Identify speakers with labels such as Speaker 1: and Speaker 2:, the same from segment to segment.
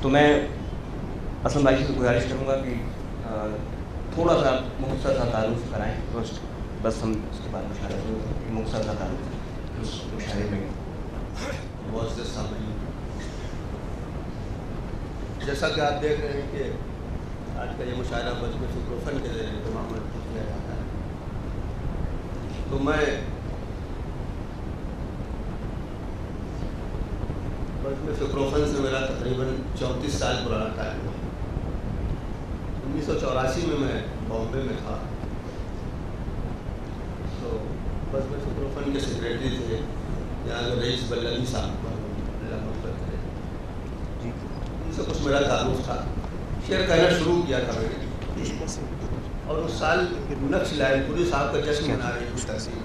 Speaker 1: تو میں اسلم بھائی سے گزارش کروں گا کہ تھوڑا سا مختصر سا تعارف کرائیں فرسٹ، بس ہم اس کے بعد مشاعرہ کو مختصر سا تعارف اس مشاعرے میں.
Speaker 2: معزز سامعین، جیسا کہ آپ دیکھ رہے ہیں کہ آج کا یہ مشاعرہ بزم فکر و فن کے ذریعے اہتمام کیا جاتا ہے، تو میں بزم فکر و فن سے میرا تقریباً 34 سال پرانا تعلق ہے. 1984 میں بامبے میں تھا، تو بزم فکر و فن کے سیکریٹری تھے یہاں کے رئیس بلدی صاحب کو اللہ مغفرت کرے، ان سے کچھ میرا تعارف تھا. شعر کہنا شروع کیا تھا میں نے، اور اس سال نقش لائن پوری صاحب کا جشن منا رہی تھی تحصیل.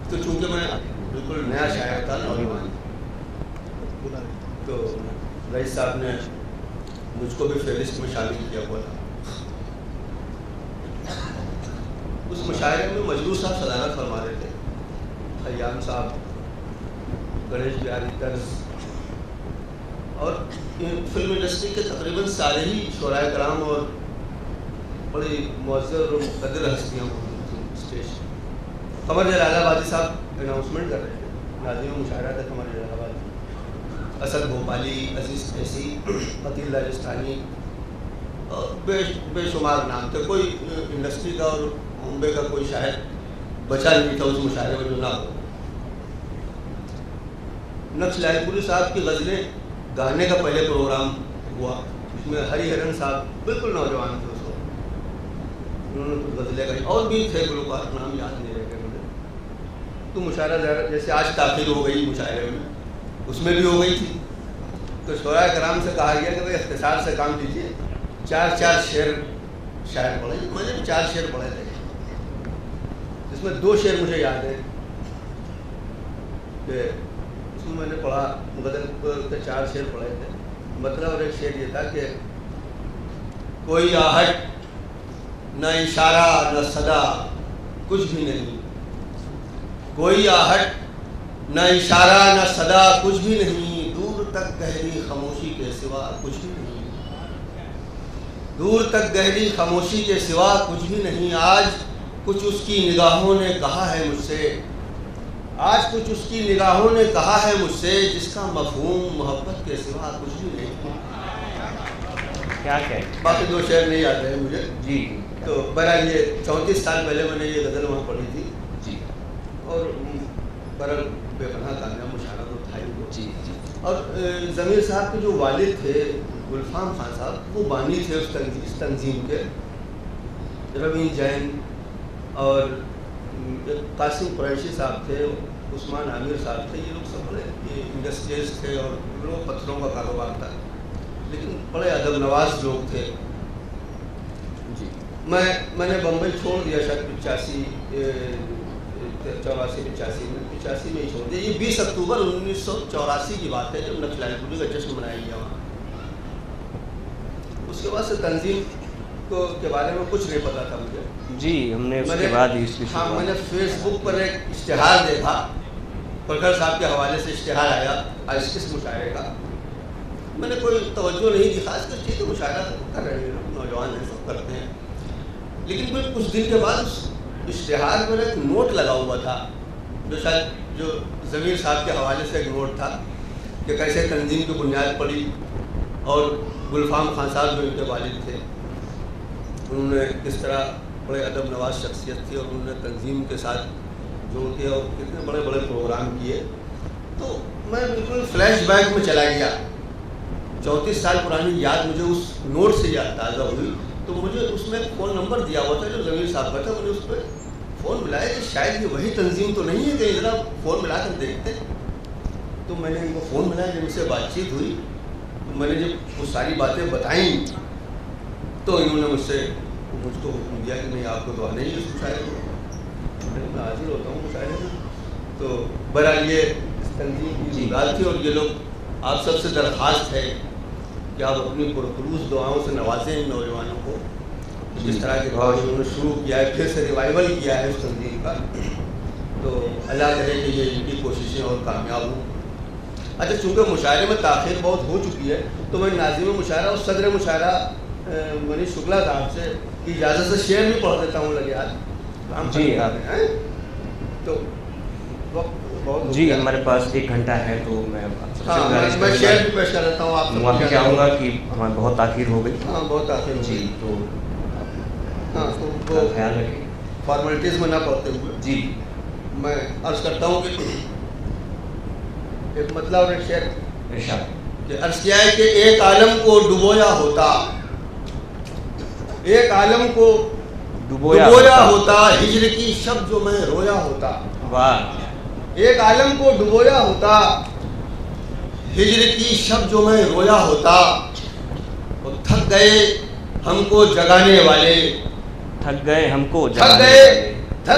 Speaker 2: تو چونکہ میں بالکل نیا شاعر تھا، نوجوان، تو رئیس صاحب نے مجھ کو بھی فہرست میں شامل کیا ہوا تھا. اس مشاعرے میں مجروح صاحب صدارت فرما رہے تھے، خیام صاحب، گنیش بہاری طرز، اور فلم انڈسٹری کے تقریباً سارے ہی شعراء کرام اور بڑی معزز اور مقدر ہستیاں موجود تھیں اسٹیج. قمر جلال آبادی صاحب اناؤنسمنٹ کر رہے تھے، ناظرین مشاعرہ تھا قمر جلال آبادی، اسد بھوپالی، عزیز قیسی، قتیل راجستھانی، اور بے شمار نام تھے. کوئی انڈسٹری کا اور ممبئی کا کوئی شاعر بچا نہیں تھا اس مشاعرے میں جو نہ ہو. نقش لائن پوری صاحب کی غزلیں گانے کا پہلے پروگرام ہوا، اس میں ہری ہرن صاحب بالکل نوجوان تھے اس وقت، انہوں نے کچھ غزلیں گائی، اور بھی تھے گلوکار، نام یاد نہیں رہ گئے مجھے. تو مشاعرہ جیسے آج تاخیر ہو گئی مشاعرے میں، اس میں بھی ہو گئی تھی. تو شعراء کرام سے کہا گیا کہ بھائی اختصار سے کام لیجیے، 4 شعر شاعر پڑھے. میں نے 4 شعر پڑھے تھے، جس میں 2 شعر مجھے یاد ہے کہ اس میں نے پڑھا، غزل کے 4 شعر پڑھے تھے. مطلب اور ایک شعر یہ تھا کہ کوئی آہٹ نہ اشارہ نہ صدا کچھ بھی نہیں، کوئی آہٹ نہ اشارہ نہ صدا کچھ بھی نہیں، دور تک گہری خاموشی کے سوا کچھ بھی نہیں، دور تک گہری خاموشی کے سوا کچھ بھی نہیں. آج کچھ اس کی نگاہوں نے کہا ہے مجھ سے، آج کچھ اس کی نگاہوں نے کہا ہے مجھ سے، جس کا مفہوم محبت کے سوا کچھ بھی نہیں.
Speaker 1: کیا کہے،
Speaker 2: باقی 2 شعر نہیں یاد رہے مجھے.
Speaker 1: جی.
Speaker 2: تو بہرحال یہ 34 سال پہلے میں نے یہ غزل وہاں پڑھی تھی.
Speaker 1: جی.
Speaker 2: اور بہرحال بے پناہ کامیاب مشاعرہ تو تھا ہی وہ.
Speaker 1: جی.
Speaker 2: اور ضمیر صاحب کے جو والد تھے گلفام خان صاحب، وہ بانی تھے اس تنظیم کے. روین جین اور قاسم قریشی صاحب تھے، عثمان عامر صاحب تھے، یہ لوگ سب بڑے انڈسٹریز تھے اور لوگ پتھروں کا کاروبار تھا، لیکن بڑے ادب نواز لوگ تھے.
Speaker 1: جی.
Speaker 2: میں نے بمبئی چھوڑ دیا شاید 85 میں ہی چھوڑ دیا. یہ 20 اکتوبر 1984 کی بات ہے جب نقش لائن پوری کا جشن منایا گیا وہاں. اس کے بعد سے تنظیم کے بارے میں کچھ نہیں پتا تھا مجھے.
Speaker 1: جی. ہم نے اس کے بعد
Speaker 2: میں نے فیس بک پر ایک اشتہار دیکھا، پرکھر صاحب کے حوالے سے اشتہار آیا اس مشاعرے کا. میں نے کوئی توجہ نہیں دی خاص کر، ٹھیک ہے مشاعرہ کر رہے ہیں، نوجوان ہیں، سب کرتے ہیں. لیکن پھر کچھ دن کے بعد اس اشتہار پر ایک نوٹ لگا ہوا تھا، جو ضمیر صاحب کے حوالے سے ایک نوٹ تھا کہ کیسے تنظیم کی بنیاد پڑی، اور گلفام خان صاحب جو ان کے والد تھے، انہوں نے کس طرح بڑے ادب نواز شخصیت تھی اور انہوں نے تنظیم کے ساتھ جوڑ کے اور کتنے بڑے بڑے پروگرام کیے. تو میں بالکل فلیش بیک میں چلا گیا. 34 سال پرانی یاد مجھے اس نوٹ سے یاد تازہ ہوئی. تو مجھے اس میں ایک فون نمبر دیا ہوا تھا جو ضمیر صاحب کا تھا. میں نے اس پہ فون ملایا کہ شاید یہ وہی تنظیم تو نہیں ہے، کہ ذرا فون ملا کر دیکھتے. تو میں نے ان کو فون ملایا، جب ان سے بات چیت ہوئی تو میں نے جب وہ ساری باتیں بتائیں تو انہوں نے مجھ کو حکم دیا کہ نہیں آپ کو تو آنا ہی ہے اس مشاعرے کو. میں حاضر ہوتا ہوں مشاعرے میں. تو بہرحال یہ اس تنظیم کی بات تھی، اور یہ لوگ آپ سب سے درخواست ہے کہ آپ اپنی پرخلوص دعاؤں سے نوازیں ان نوجوانوں کو. جس طرح کے دعا انہوں نے شروع کیا ہے، پھر سے ریوائول کیا ہے اس تنظیم کا، تو اللہ کرے کہ یہ ان کی کوششیں اور کامیاب ہوں. اچھا چونکہ مشاعرے میں تاخیر بہت ہو چکی ہے تو میں ناظم مشاعرہ اور صدر مشاعرہ منیش شکلا صاحب سے کی اجازت سے شعر بھی پڑھ دیتا ہوں لگے آج ہم
Speaker 1: جی
Speaker 2: تو وقت بہت
Speaker 1: جی ہمارے پاس 1 گھنٹہ ہے تو میں
Speaker 2: میں شعر بھی پیش کر دیتا ہوں آپ سے.
Speaker 1: معافی چاہوں گا کہ ہمیں بہت تاخیر ہو گئی.
Speaker 2: ہاں بہت تاخیر ہو گئی.
Speaker 1: جی تو
Speaker 2: ہاں تو
Speaker 1: خیال رکھیں
Speaker 2: فارمیلٹیز میں نہ پڑھتے ہوئے
Speaker 1: جی
Speaker 2: میں عرض کرتا ہوں کہ ایک مطلب اور ایک شعر
Speaker 1: ارشاد
Speaker 2: کہ عرض کیا ہے کہ ایک عالم کو ڈبویا ہوتا، ایک عالم کو ڈبویا ہوتا، ہجر کی شب جو میں رویا ہوتا.
Speaker 1: واہ.
Speaker 2: ایک عالم کو ڈبویا ہوتا، ہجر کی شب جو میں رویا ہوتا. اور تھک گئے ہم کو جگانے والے،
Speaker 1: تھک گئے ہم کو
Speaker 2: تھک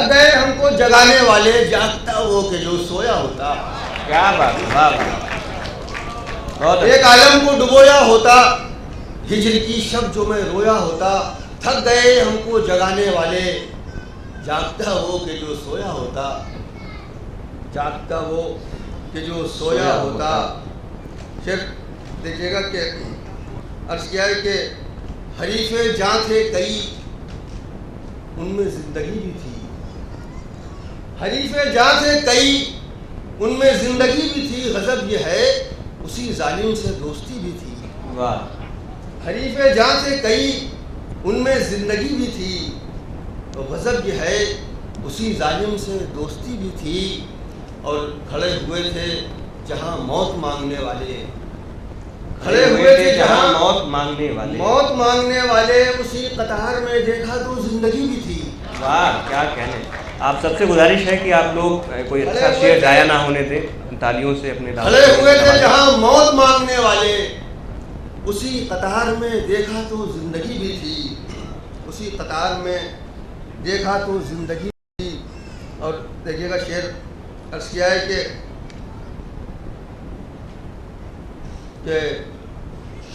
Speaker 2: گئے ہم کو جگانے والے، جاگتا وہ کہ جو سویا ہوتا.
Speaker 1: کیا بات. واہ واہ.
Speaker 2: ایک عالم کو ڈبویا ہوتا، ہجر کی شب جو میں رویا ہوتا. تھک گئے ہم کو جگانے والے، جاگتا وہ کہ جو سویا ہوتا. جاگتا وہ کہ جو سویا ہوتا. پھر دیکھیے گا کہ عرض کیا ہے کہ حریف جاں تھے کئی، ان میں زندگی بھی تھی. حریف جاں تھے کئی، ان میں زندگی بھی تھی. غضب یہ ہے اسی ظالم سے دوستی بھی تھی.
Speaker 1: واہ.
Speaker 2: حریف جاں تھے کئی، ان میں زندگی بھی تھی. اور غضب یہ ہے اسی ظالم سے دوستی بھی تھی. اور کھڑے ہوئے تھے جہاں موت مانگنے والے، کھڑے ہوئے تھے جہاں
Speaker 1: موت مانگنے والے،
Speaker 2: اسی قطار میں دیکھا تو زندگی بھی تھی.
Speaker 1: واہ کیا کہنے. آپ سب سے گزارش ہے کہ آپ لوگ کوئی اچھا شعر ضائع نہ ہونے دیں، تالیوں سے اپنے
Speaker 2: کھڑے ہوئے تھے جہاں موت مانگنے والے، اسی قطار میں دیکھا تو زندگی بھی تھی. اسی قطار میں دیکھا تو زندگی بھی تھی. اور دیکھیے گا شعر عرض کیا ہے کہ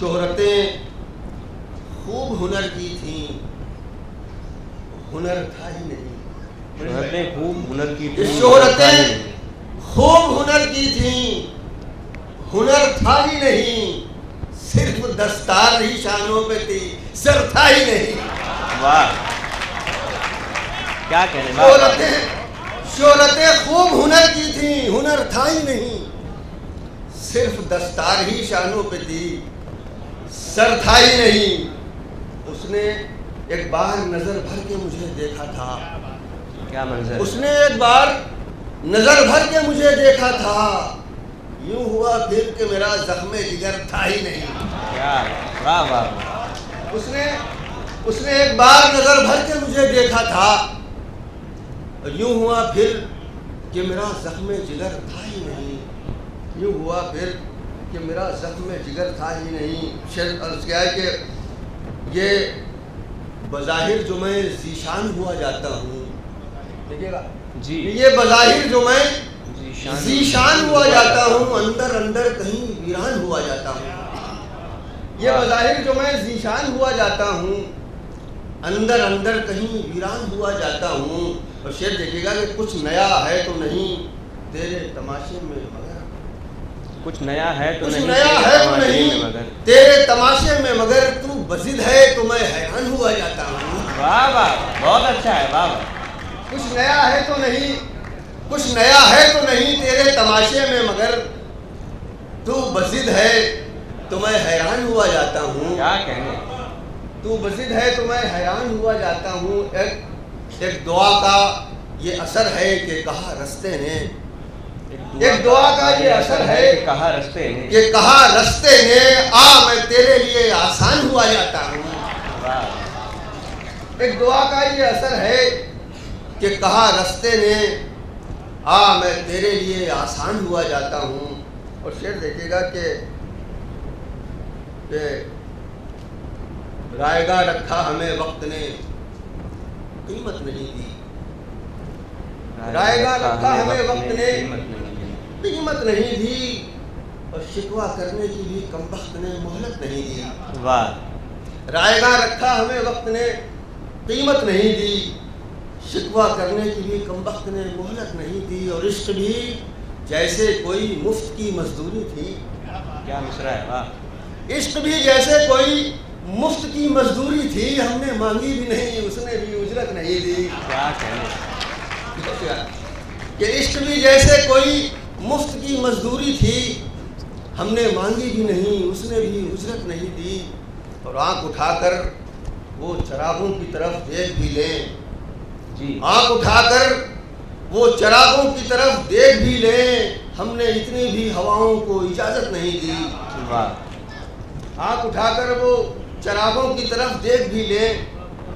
Speaker 2: شہرتیں خوب ہنر کی تھیں، ہنر تھا ہی نہیں.
Speaker 1: شہرتیں خوب ہنر کی تھیں،
Speaker 2: شہرتیں خوب ہنر کی تھیں، ہنر تھا ہی نہیں. صرف دستار ہی شانوں پہ تھی، سر تھا ہی نہیں.
Speaker 1: واہ کیا کہنے.
Speaker 2: شہرتیں خوب ہنر کی تھیں، ہنر تھا ہی نہیں. صرف دستار ہی شانوں پہ تھی، سر تھا ہی نہیں. اس نے ایک بار نظر بھر کے مجھے دیکھا تھا.
Speaker 1: کیا منظر.
Speaker 2: اس نے ایک بار نظر بھر کے مجھے دیکھا تھا. یوں ہوا پھر کہ میرا زخم جگر تھا ہی نہیں.
Speaker 1: کیا. واہ واہ.
Speaker 2: اس نے ایک بار نظر بھر کے مجھے دیکھا تھا. یوں ہوا پھر کہ میرا زخم جگر تھا ہی نہیں. یوں ہوا پھر کہ میرا زخم جگر تھا ہی نہیں. شعر عرض کیا ہے کہ یہ بظاہر جو میں ذیشان ہوا جاتا ہوں، دیکھیے گا
Speaker 1: جی
Speaker 2: یہ بظاہر جو میں ذیشان ہوا جاتا ہوں، اندر اندر کہیں ویران ہوا جاتا ہوں. یہ بظاہر جو میں ذیشان ہوا جاتا ہوں، اندر اندر کہیں ویران ہوا جاتا ہوں. اور شعر دیکھیے گا کہ کچھ نیا ہے تو نہیں تیرے تماشے میں مگر،
Speaker 1: کچھ نیا ہے تو
Speaker 2: نہیں تیرے تماشے میں مگر، تو بزد ہے تو میں حیران ہوا جاتا ہوں.
Speaker 1: واہ واہ بہت اچھا ہے. واہ واہ.
Speaker 2: کچھ نیا ہے تو نہیں تیرے تماشے میں مگر، تو بزد ہے تو میں حیران ہوا جاتا ہوں.
Speaker 1: کیا کہنے.
Speaker 2: تو بزد ہے تو میں حیران ہوا جاتا ہوں. ایک دعا کا یہ اثر ہے کہ کہا رستے نے، ایک دعا کا یہ اثر ہے
Speaker 1: کہ کہا
Speaker 2: رستے نے، آ میں تیرے لیے آسان ہوا جاتا ہوں. ایک دعا کا یہ اثر ہے کہ کہا رستے نے، آ میں تیرے لیے آسان ہوا جاتا ہوں. اور شعر دیکھیے گا کہ رائے گاہ رکھا ہمیں وقت نے، قیمت نہیں دی. رائے گاہ رکھا ہمیں وقت نے، قیمت نہیں دی. اور شکوہ کرنے کی بھی کم وقت نے مہلت نہیں دی.
Speaker 1: واہ.
Speaker 2: رائے گاہ رکھا ہمیں وقت نے، قیمت نہیں دی. شکوہ کرنے کی بھی کم وقت نے مہلت نہیں دی. اور عشق بھی جیسے کوئی مفت کی مزدوری تھی.
Speaker 1: کیا مصرع ہے، واہ.
Speaker 2: عشق بھی جیسے کوئی مفت کی مزدوری تھی، ہم نے مانگی بھی نہیں، اس نے بھی اجرت نہیں دی.
Speaker 1: کیا کہنے.
Speaker 2: کہ عشق بھی جیسے کوئی مفت کی مزدوری تھی، ہم نے مانگی بھی نہیں، اس نے بھی اجرت نہیں دی. اور آنکھ اٹھا کر وہ چراغوں کی طرف دیکھ بھی لیں.
Speaker 1: جی.
Speaker 2: آنکھ اٹھا کر وہ چراغوں کی طرف دیکھ بھی لیں، ہم نے اتنی بھی ہواؤں کو اجازت نہیں دی.
Speaker 1: واہ.
Speaker 2: آنکھ اٹھا کر وہ چراغوں کی طرف دیکھ بھی لیں،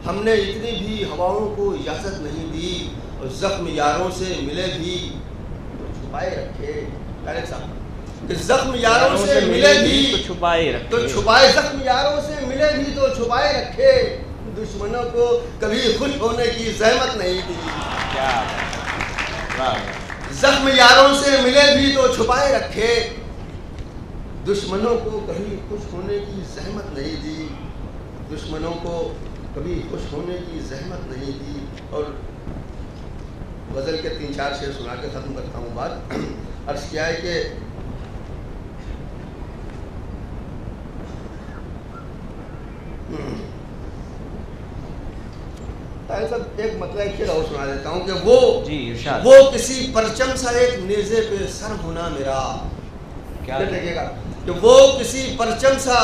Speaker 2: ہم نے اتنی بھی ہواؤں کو اجازت نہیں دی. اور زخم یاروں سے ملے بھی تو چھپائے رکھے. طارق صاحب کہ زخم یاروں سے ملے بھی
Speaker 1: تو چھپائے رکھے.
Speaker 2: تو چھپائے، زخم یاروں سے ملے بھی تو چھپائے رکھے. دشمنوں کو کبھی خوش ہونے کی زحمت نہیں دی.
Speaker 1: کیا. واہ.
Speaker 2: زخم یاروں سے ملے بھی تو چھپائے رکھے، دشمنوں کو کبھی خوش ہونے کی زحمت نہیں دی. دشمنوں کو کبھی خوش ہونے کی زحمت نہیں دی. اور غزل کے 3-4 شعر سنا کے ختم کرتا ہوں بات. عرض کیا ہے کہ ایک مطلب ایک شعر اور سنا دیتا ہوں کہ وہ
Speaker 1: جی ارشاد.
Speaker 2: وہ کسی پرچم سا ایک نیزے پہ سر ہونا میرا.
Speaker 1: کیا
Speaker 2: دیکھیے گا کہ وہ کسی پرچم سا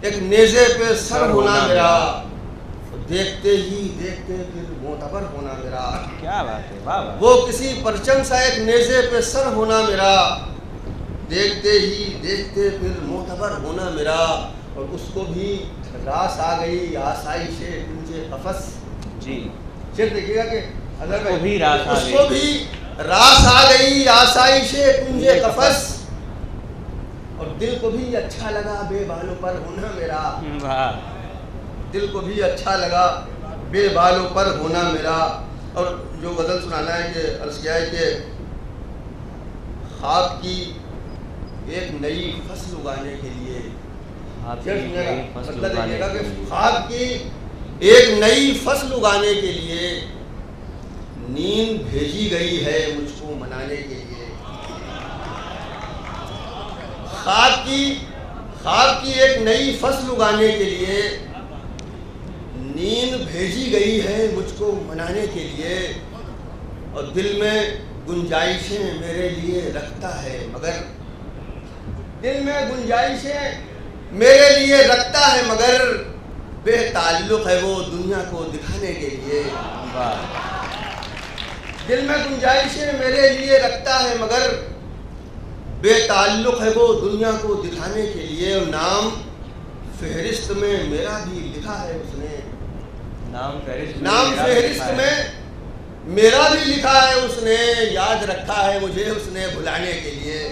Speaker 2: ایک نیزے پہ سر ہونا میرا، دیکھتے ہی دیکھتے پھر معتبر ہونا میرا.
Speaker 1: کیا بات ہے. واہ واہ.
Speaker 2: وہ کسی پرچم سا ایک نیزے پہ سر ہونا میرا، دیکھتے ہی دیکھتے پھر معتبر ہونا میرا. اور اس کو بھی راس آ گئی آسائش تجھے قفس.
Speaker 1: جی.
Speaker 2: شعر دیکھیے گا کہ اگر
Speaker 1: اس کو بھی راس آ
Speaker 2: اس
Speaker 1: گئی.
Speaker 2: کو بھی راس آ گئی آسائش تجھے قفس. اور دل کو بھی اچھا لگا بے بالوں پر ہونا میرا.
Speaker 1: واہ.
Speaker 2: دل کو بھی اچھا لگا بے بالوں پر ہونا میرا. اور جو غزل سنانا ہے کہ عرض کیا ہے کہ خواب کی ایک نئی فصل اگانے کے لیے. مطلب دیکھیے گا کہ خواب کی ایک نئی فصل اگانے کے لیے نیند بھیجی گئی ہے مجھ کو منانے کے لیے. خواب کی ایک نئی فصل اگانے کے لیے نیند بھیجی گئی ہے مجھ کو منانے کے لیے. اور دل میں گنجائشیں میرے لیے رکھتا ہے مگر، دل میں گنجائشیں میرے لیے رکھتا ہے مگر، بے تعلق ہے وہ دنیا کو دکھانے کے لیے. دل میں گنجائشیں میرے لیے رکھتا ہے مگر، بے تعلق ہے وہ دنیا کو دکھانے کے لیے. اور نام فہرست میں میرا بھی لکھا ہے اس نے. نام فہرست میں میرا بھی لکھا ہے اس نے، یاد رکھا ہے مجھے اس نے بھلانے کے لیے.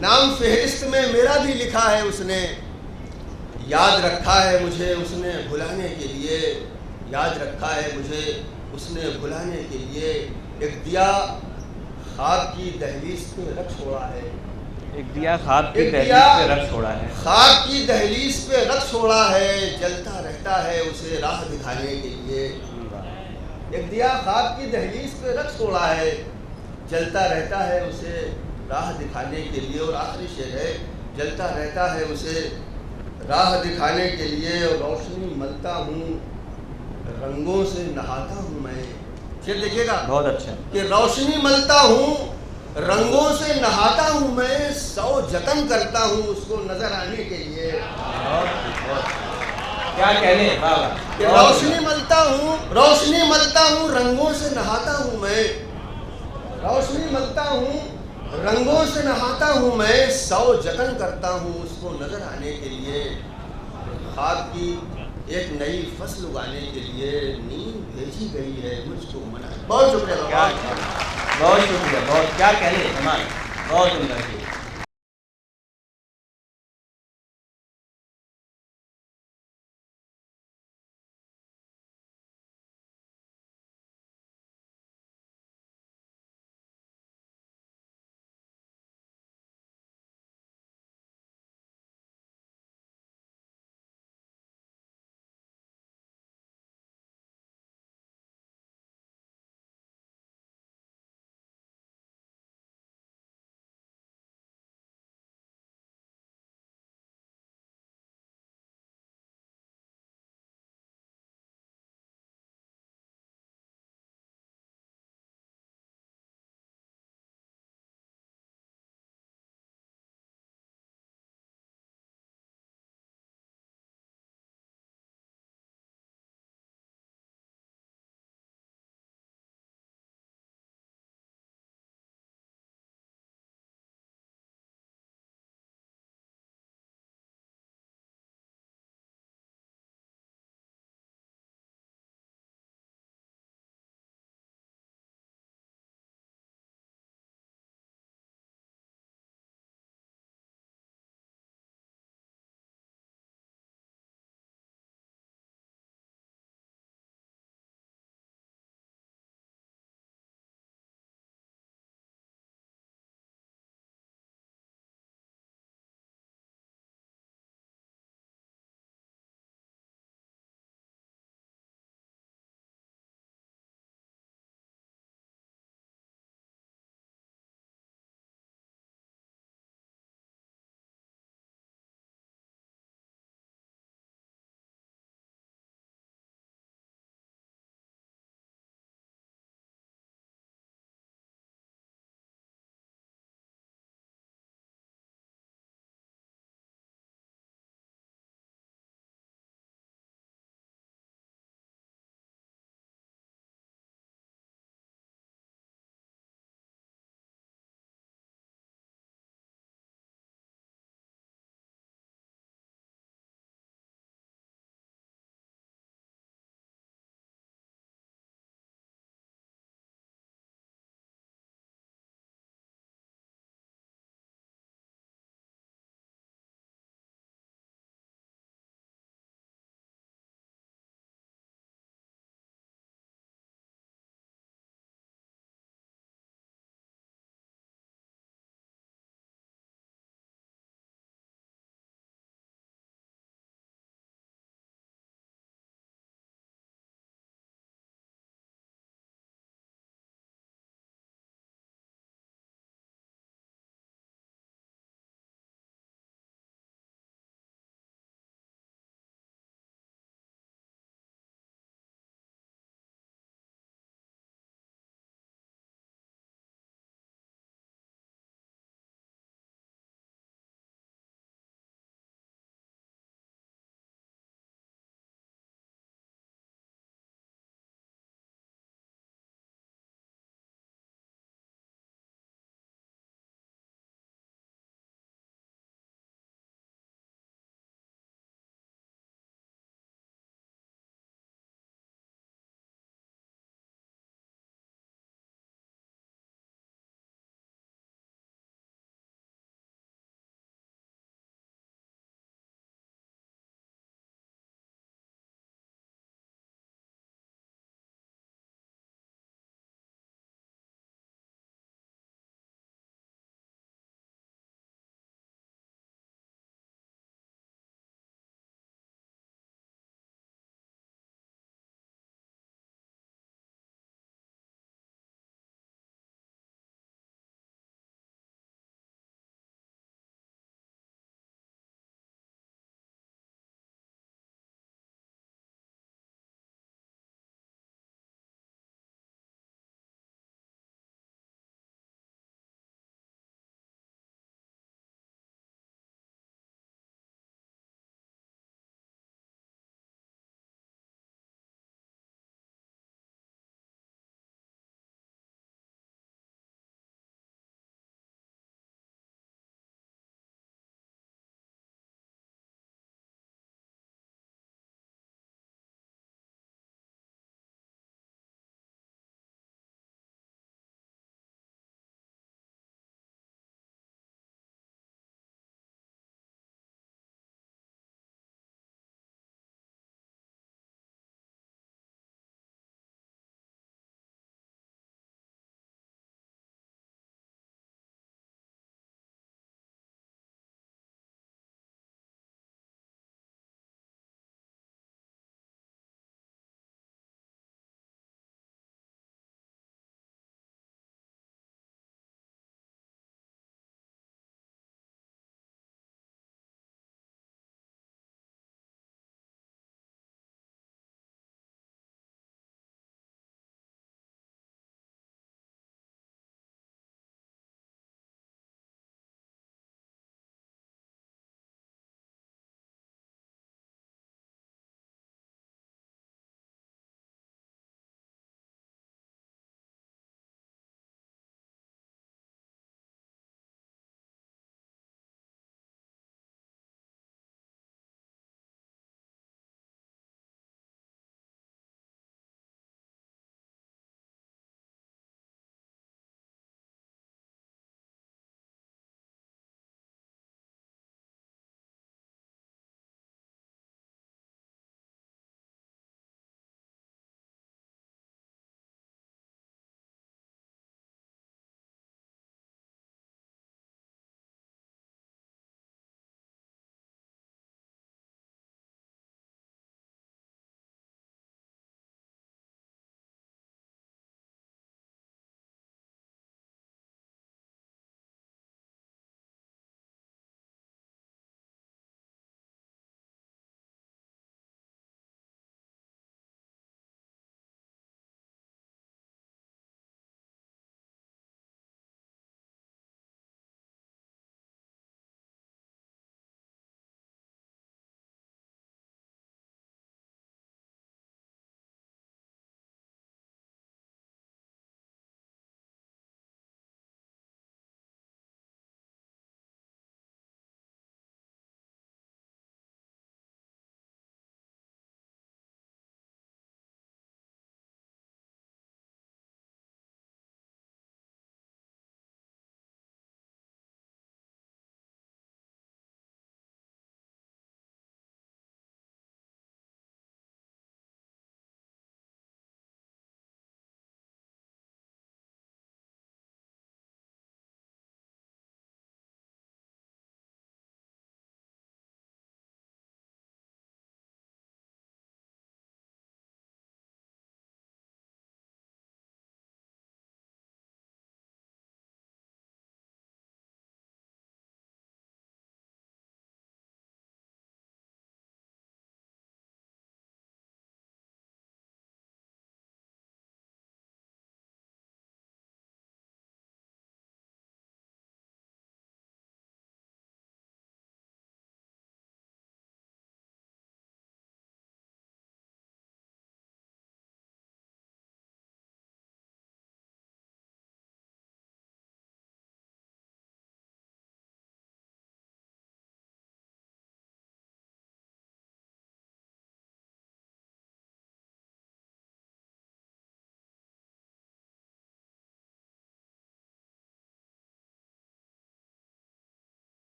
Speaker 2: نام فہرست میں میرا بھی لکھا ہے اس نے، یاد رکھا ہے مجھے اس نے بھلانے کے لیے. یاد رکھا ہے مجھے اس نے بھلانے کے لیے. ایک دیا خواب کی دہلیز پہ رکھ چھوڑا ہے.
Speaker 1: ایک دیا خواب کی دہلیز پہ رکھ چھوڑا ہے.
Speaker 2: خواب کی دہلیز پہ رکھ چھوڑا ہے، جلتا رہتا ہے اسے راہ دکھانے کے لیے. ایک دیا خواب کی دہلیز پہ رکھ چھوڑا ہے، جلتا رہتا ہے اسے راہ دکھانے کے لیے. اور آخری شعر ہے، جلتا رہتا ہے اسے راہ دکھانے کے لیے. اور روشنی ملتا ہوں رنگوں سے نہاتا ہوں میں. شعر دیکھیے گا
Speaker 1: بہت اچھا. کہ
Speaker 2: روشنی ملتا ہوں رنگوں سے نہاتا ہوں میں، 100 جتن کرتا ہوں اس کو نظر آنے کے لیے.
Speaker 1: کیا کہنے.
Speaker 2: کہ روشنی ملتا ہوں رنگوں سے نہاتا ہوں میں، روشنی ملتا ہوں رنگوں سے نہاتا ہوں میں، 100 جتن کرتا ہوں اس کو نظر آنے کے لیے. خواب کی ایک نئی فصل اگانے کے لیے نیند بھیجی گئی ہے مجھ کو منانے. بہت شکریہ.
Speaker 1: بہت شکریہ. بہت کیا کہنے. بہت عمدہ.